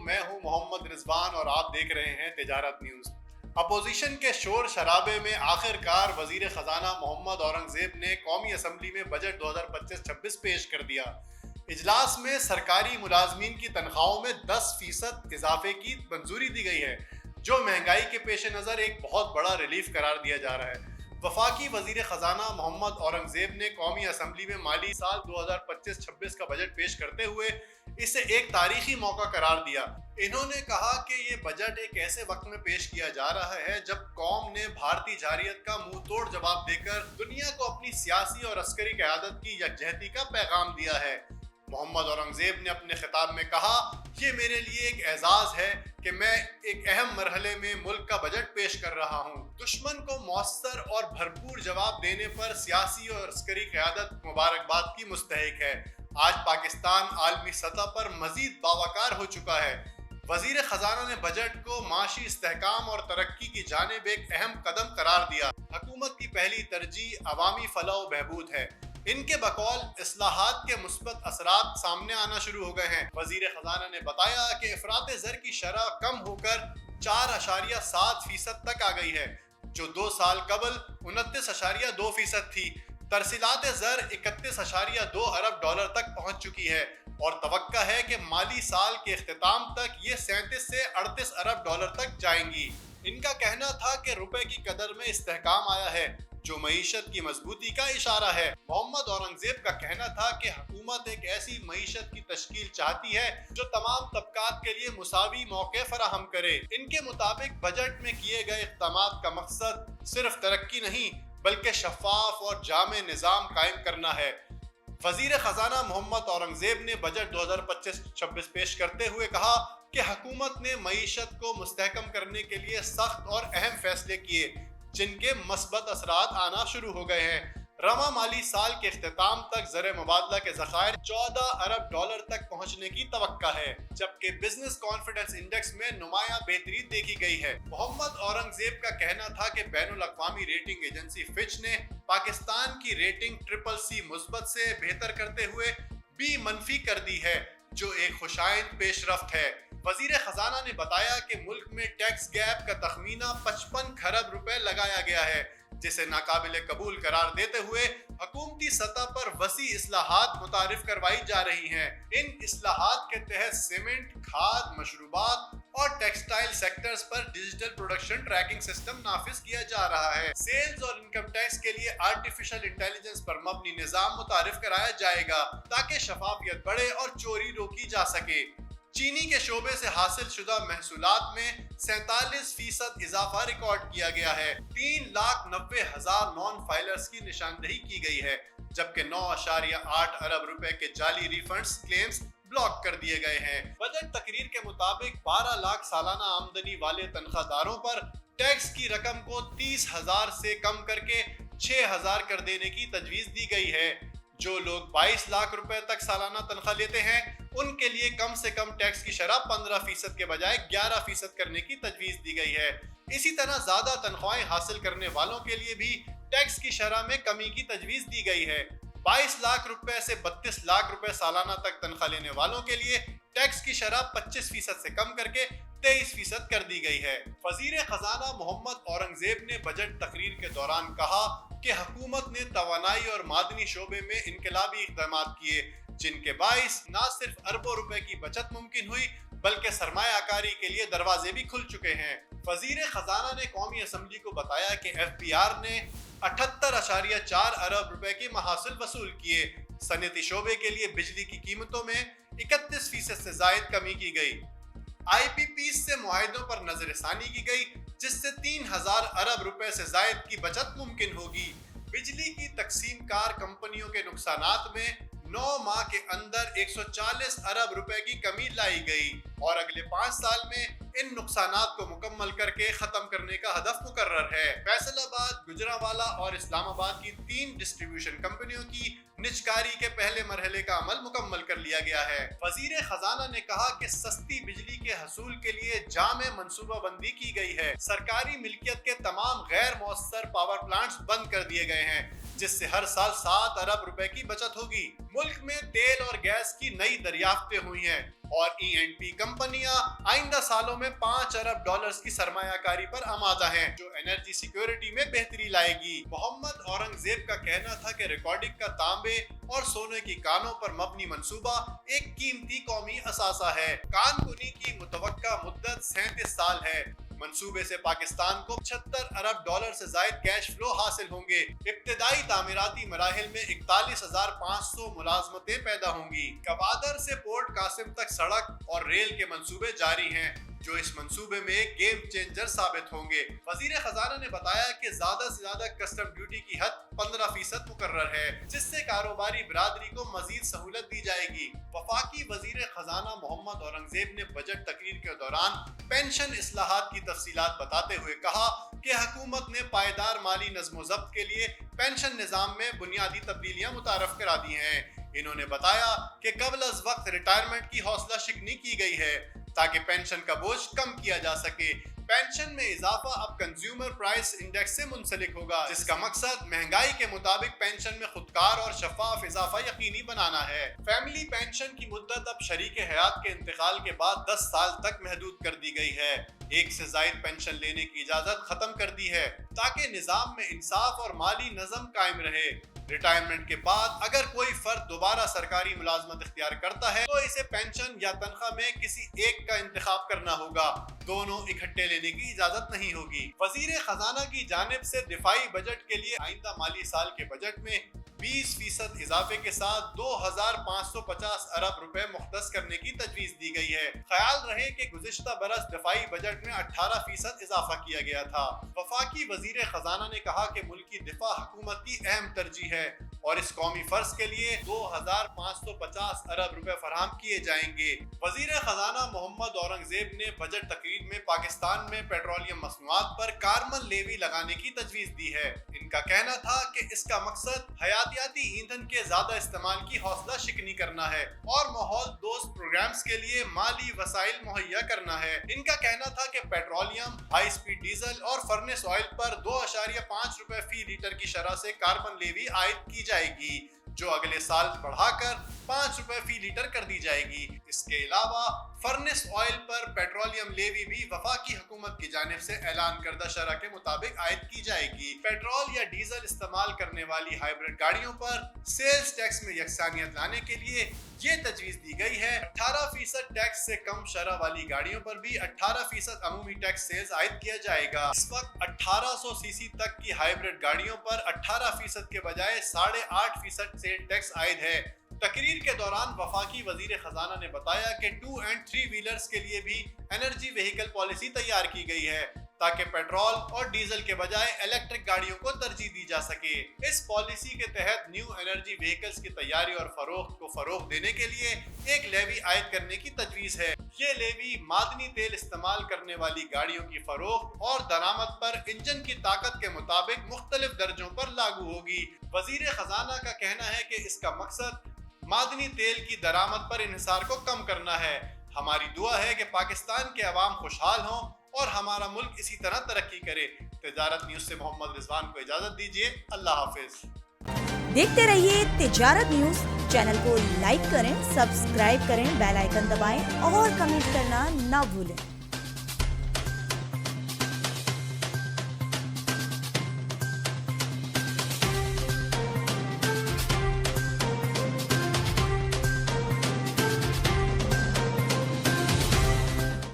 मैं हूं मोहम्मद रिजवान और आप देख रहे हैं तिजारत न्यूज। अपोजिशन के शोर शराबे में आखिरकार वजीर खजाना मोहम्मद औरंगजेब ने कौमी असम्बली में बजट 2025-26 पेश कर दिया। इजलास में सरकारी मुलाजमीन की तनख्वाहों में 10% इजाफे की मंजूरी दी गई है, जो महंगाई के पेश नज़र एक बहुत बड़ा रिलीफ करार दिया जा रहा है। वफाकी वजीर खजाना मोहम्मद औरंगजेब ने कौमी असम्बली में माली साल 2025-26 का बजट पेश करते हुए इसे एक तारीखी मौका करार दिया। इन्होंने कहा कि ये बजट एक ऐसे वक्त में पेश किया जा रहा है जब कौम ने भारतीय जारियत का मुंह तोड़ जवाब देकर दुनिया को अपनी सियासी और अस्करी क़यादत की यकजहती का पैगाम दिया है। मोहम्मद औरंगजेब ने अपने खिताब में कहा, ये मेरे लिए एक एजाज है कि मैं एक अहम मरहले में मुल्क का बजट पेश कर रहा हूँ। दुश्मन को मौसर और भरपूर जवाब देने पर सियासी और अस्करी क़यादत मुबारकबाद की मुस्तहिक है। आज पाकिस्तान आलमी सतह पर मजीद बावकार हो चुका है। वजीर खजाना ने बजट को माशी इस्तेहकाम और तरक्की की जानिब एक अहम कदम करार दिया। हुकूमत की पहली तरजीह अवामी फलाह व बहबूद है। इनके बकौल इस्लाहात के मुस्बत असरात सामने आना शुरू हो गए हैं। वजीर खजाना ने बताया कि इफरात ज़र की शरह कम होकर 4.7% तक आ गई है, जो 2 साल कबल 29.2% थी। तरसीलात ज़र 31.2 अरब डॉलर तक पहुंच चुकी है और तवक्का है कि माली साल के इख्तिताम तक ये 37 से 38 अरब डॉलर तक जाएंगी। इनका कहना था कि रुपए की कदर में इस्तेहकाम आया है, जो मईशत की मजबूती का इशारा है। मोहम्मद औरंगजेब का कहना था कि हुकूमत एक ऐसी मईशत की तश्कील चाहती है जो तमाम तबकात के लिए मुसावी मौके फराहम करे। इनके मुताबिक बजट में किए गए इक़दामात का मकसद सिर्फ तरक्की नहीं बल्कि शफाफ और जामे निज़ाम कायम करना है। वजीर खजाना मोहम्मद औरंगजेब ने बजट 2025-26 पेश करते हुए कहा कि हुकूमत ने मईशत को मुस्तहकम करने के लिए सख्त और अहम फैसले किए, जिनके मस्बत असरात आना शुरू हो गए हैं। रवा माली साल के इख्तिताम तक ज़र मुबादला के ज़खायर 14 अरब डॉलर तक पहुंचने की तवक्का है, जबकि बिजनेस कॉन्फिडेंस इंडेक्स में नुमाया बेहतरी देखी गई है। मोहम्मद औरंगजेब का कहना था कि बैनुल अक़वामी रेटिंग एजेंसी फिच ने पाकिस्तान की रेटिंग CCC मुस्बत से बेहतर करते हुए B- मनफी कर दी है, जो एक खुशाइंद पेशरफ्त है। वजीर खजाना ने बताया कि मुल्क में टैक्स गैप का तखमीना 55 खरब रुपए लगाया गया है, जिसे नाकाबिले कबूल करार देते हुए हुकूमती सतह पर वसी इस्लाहात मुतारिफ करवाई जा रही हैं। इन इस्लाहात के तहत सीमेंट, खाद, मशरूबात और टेक्सटाइल सेक्टर्स पर डिजिटल प्रोडक्शन ट्रैकिंग सिस्टम नाफिज किया जा रहा है। सेल्स और इनकम टैक्स के लिए आर्टिफिशियल इंटेलिजेंस पर मबनी निज़ाम मुतारिफ कराया जाएगा, ताकि शफाफियत बढ़े और चोरी रोकी जा सके। चीनी के शोबे से हासिल शुदा महसूलात में 47% इजाफा रिकॉर्ड किया गया है। 3,90,000 नॉन फाइलर्स की निशानदही की गई है, जबकि 9.8 अरब रुपए के जाली रिफंड्स क्लेम्स ब्लॉक कर दिए गए हैं। बजट तकरीर के मुताबिक 12 लाख सालाना आमदनी वाले तनख्वाहदारों पर टैक्स की रकम को 30,000 से कम करके 6,000 कर देने की तजवीज दी गई है। जो लोग 22 लाख रुपए तक सालाना तनख्वाह लेते हैं, उनके लिए कम से कम टैक्स की शरह 15% के बजाय 11% करने की तजवीज दी गई है। इसी तरह ज्यादा तनख्वाहें हासिल करने वालों के लिए भी टैक्स की शरह में कमी की तजवीज दी गई है। 22 लाख रुपए से 32 लाख रुपए सालाना तक तनख्वाह लेने वालों के लिए टैक्स की शरह 25% से कम करके 23% कर दी गई है। वजीर खजाना मोहम्मद औरंगजेब ने बजट तकरीर के दौरान कहा कि हुकूमत ने तवानाई और मादनी शोबे में इनकलाबी इक़दामात किए, जिनके बाइस न सिर्फ अरबों रुपए की बचत मुमकिन हुई बल्कि सरमायाकारी के लिए दरवाजे भी खुल चुके हैं। वजीर खजाना ने कौमी असम्बली को बताया कि FBR ने 78.4 अरब रुपए के महासिल वसूल किए। सनती शोबे के लिए बिजली की कीमतों में 31% से जायद कमी की गई। IPPs से मुआहिदों पर नजरसानी की गई, जिससे 3,000 अरब रुपए से जायद की बचत मुमकिन होगी। बिजली की तकसीम कार कंपनियों के नुकसानात में 9 माह के अंदर 140 अरब रुपए की कमी लाई गई और अगले 5 साल में इन नुकसानात को मुकम्मल करके खत्म करने का हदफ मुकर्रर है। फैसलाबाद, गुजरांवाला और इस्लामाबाद की 3 डिस्ट्रीब्यूशन कंपनियों की निजकारी के पहले मरहले का अमल मुकम्मल कर लिया गया है। वजीर खजाना ने कहा कि सस्ती बिजली के हसूल के लिए जामे मनसूबा बंदी की गई है। सरकारी मिल्कियत के तमाम गैर मौसर पावर प्लांट्स बंद कर दिए गए हैं, जिससे हर साल 7 अरब रुपए की बचत होगी। मुल्क में तेल और गैस की नई दरियाफ्तें हुई हैं और E&P कंपनियां आइंदा सालों में 5 अरब डॉलर्स की सरमायाकारी पर आमादा हैं, जो एनर्जी सिक्योरिटी में बेहतरी लाएगी। मोहम्मद औरंगजेब का कहना था कि रिकॉर्डिंग का तांबे और सोने की कानों पर मबनी मंसूबा एक कीमती कौमी असासा है। कानकुनी की मुतवक्का मुद्दत 37 साल है। मंसूबे से पाकिस्तान को 76 अरब डॉलर से जायद कैश फ्लो हासिल होंगे। इब्तिदाई तामीराती मराहिल में 41,500 मुलाजमतें पैदा होंगी। कबादर से पोर्ट कासिम तक सड़क और रेल के मंसूबे जारी हैं, जो इस मंसूबे में गेम चेंजर साबित होंगे। वजीर खजाना ने बताया कि ज्यादा से ज्यादा कस्टम ड्यूटी की हद 15% मुकर्रर है, जिससे कारोबारी बिरादरी को मजीद सहूलत दी जाएगी। वफाकी वजीर खजाना मोहम्मद औरंगजेब ने बजट तकरीर के दौरान पेंशन इस्लाहात की तफसीलात बताते हुए कहा कि हुकूमत ने पायदार माली नज़्म ज़ब्त के लिए पेंशन निज़ाम में बुनियादी तब्दीलियां मुतारफ करा दी हैं। इन्होंने बताया कि कबल अज़ वक्त रिटायरमेंट की हौसला शिकनी की गई है ताकि पेंशन का बोझ कम किया जा सके। पेंशन में इजाफा अब कंज्यूमर प्राइस इंडेक्स से मुंसलिक होगा, जिसका मकसद महंगाई के मुताबिक पेंशन में खुदकार और शफाफ इजाफा यकीनी बनाना है। फैमिली पेंशन की मुद्दत अब शरीक हयात के इंतकाल के बाद 10 साल तक महदूद कर दी गई है। एक से जायद पेंशन लेने की इजाजत खत्म कर दी है ताकि निजाम में इंसाफ और माली नज़म कायम रहे। रिटायरमेंट के बाद अगर कोई फर्द दोबारा सरकारी मुलाजमत इख्तियार करता है तो इसे पेंशन या तनख्वाह में किसी एक का इंतखाब करना होगा, दोनों इकट्ठे लेने की इजाजत नहीं होगी। वजीर खजाना की जानिब से दिफाई बजट के लिए आइंदा माली साल के बजट में 20% इजाफे के साथ 2,550 अरब रुपए मुख्तस करने की तजवीज दी गई है। ख्याल रहे कि गुज़िश्ता बरस दिफाई बजट में 18% इजाफा किया गया था। वफाकी वजीर खजाना ने कहा कि मुल्की दिफा हुकूमत की अहम तरजीह है और इस कौमी फर्ज के लिए 2,550 अरब रुपए फराहम किए जाएंगे। वजीर खजाना मोहम्मद औरंगजेब ने बजट तकरीर में पाकिस्तान में पेट्रोलियम मसनूआत पर कार्बन लेवी लगाने की तजवीज दी है। इनका कहना था कि इसका मकसद हयातियाती ईंधन के ज्यादा इस्तेमाल की हौसला शिकनी करना है और माहौल दोस्त प्रोग्राम्स के लिए माली वसाइल मुहैया करना है। इनका कहना था कि पेट्रोलियम, हाई स्पीड डीजल और फर्नेस ऑयल पर 2.5 रुपए फी लीटर की शरह से कार्बन लेवी आयद की जाएगी, जो अगले साल बढ़ाकर 5 रुपए फी लीटर कर दी जाएगी। इसके अलावा फर्नेस ऑयल पर पेट्रोलियम लेवी भी वफाकी हुकूमत की जानिब से ऐलान करदा शरह के मुताबिक आयद की जाएगी। पेट्रोल या डीजल इस्तेमाल करने वाली हाइब्रिड गाड़ियों पर सेल्स टैक्स में यकसानियत लाने के लिए ये तजवीज दी गई है। 18% टैक्स से कम शरह वाली गाड़ियों पर भी 18% अमूमी टैक्स सेल्स आयद किया जाएगा। इस वक्त 1800 सीसी तक की हाइब्रिड गाड़ियों पर 18% के बजाय 8.5% सेल टैक्स आयद है। तकरीर के दौरान वफाकी वजीर खजाना ने बताया कि 2 and 3 व्हीलर्स के लिए भी एनर्जी व्हीकल पॉलिसी तैयार की गई है ताकि पेट्रोल और डीजल के बजाय इलेक्ट्रिक गाड़ियों को तरजीह दी जा सके। इस पॉलिसी के तहत न्यू एनर्जी व्हीकल्स की तैयारी और फरोख्त को फरोग देने के लिए एक लेवी आयद करने की तजवीज है। ये लेवी मादनी तेल इस्तेमाल करने वाली गाड़ियों की फरोख्त और दरामद पर इंजन की ताकत के मुताबिक मुख्तलिफ दर्जों पर लागू होगी। वजीर खजाना का कहना है कि इसका मकसद मादनी तेल की दरामद पर इन्हिसार को कम करना है। हमारी दुआ है कि पाकिस्तान के अवाम खुशहाल हों और हमारा मुल्क इसी तरह तरक्की करे। तिजारत न्यूज़ से मोहम्मद रिजवान को इजाजत दीजिए। अल्लाह हाफिज। देखते रहिए तिजारत न्यूज़। चैनल को लाइक करें, सब्सक्राइब करें, बेल आइकन दबाएं और कमेंट करना ना भूलें।